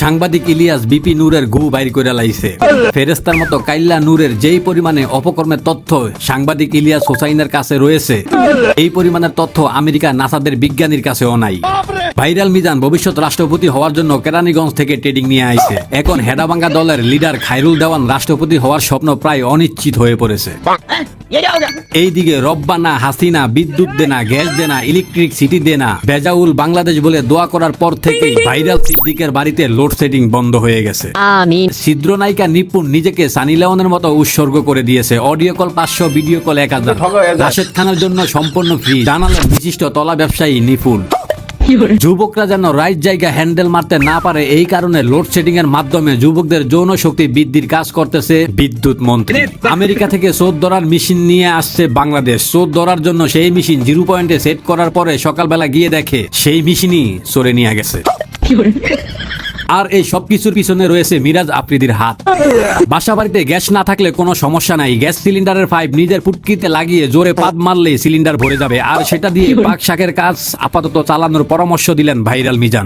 সাংবাদিক ইলিয়াস বিপি নূরের গু বাইর করে লাইছে। ফেরেস্তার মতো কাইল্লা নূরের যেই পরিমাণে অপকর্মের তথ্য সাংবাদিক ইলিয়াস হোসাইনের কাছে রয়েছে, এই পরিমাণের তথ্য আমেরিকা নাসাদের বিজ্ঞানীর কাছেও নাই। ভাইরাল মিজান ভবিষ্যৎ রাষ্ট্রপতি হওয়ার জন্য কেরানীগঞ্জ থেকে ট্রেনিং নিয়ে আইছে। এখন হেডাভাঙ্গা দলের লিডার খায়রুল দেওয়ান রাষ্ট্রপতি হওয়ার স্বপ্ন প্রায় অনিশ্চিত হয়ে পড়েছে। এইদিকে রব্বানা, হাসিনা, বিদ্যুৎ দেনা, গ্যাস দেনা, ইলেকট্রিক সিটি দেনা, বেজাউল বাংলাদেশ বলে দোয়া করার পর থেকেই ভাইরাল সিদ্দিকের বাড়িতে লোডশেডিং বন্ধ হয়ে গেছে। ছিদ্র নায়িকা নিপুণ নিজেকে সানি লিওনের মতো উৎসর্গ করে দিয়েছে। Audio call 500, video call 1000। Rashed খানের জন্য সম্পূর্ণ ফ্রি, জানালেন বিশিষ্ট তলা ব্যবসায়ী নিপুণ। যুবকরা যেন রাইট জায়গা হ্যান্ডেল মারতে না পারে, এই কারণে লোডশেডিং এর মাধ্যমে যুবকদের যৌন শক্তি বৃদ্ধির কাজ করতেছে বিদ্যুৎ মন্ত্রী। আমেরিকা থেকে চোর ধরার মেশিন নিয়ে আসছে বাংলাদেশ। চোর ধরার জন্য সেই মেশিন 0 পয়েন্টে সেট করার পরে সকালবেলা গিয়ে দেখে সেই মেশিনই চোরে নিয়ে গেছে। আর এই সবকিছুর পিছনে রয়েছে মিরাজ আফ্রিদির হাত। বাসা বাড়িতে গ্যাস না থাকলে কোনো সমস্যা নাই, গ্যাস সিলিন্ডারের পাইপ নিজের পুটকিতে লাগিয়ে জোরে পাত মারলেই সিলিন্ডার ভরে যাবে। আর সেটা দিয়ে পাক শাকের কাজ আপাতত চালানোর পরামর্শ দিলেন ভাইরাল মিজান।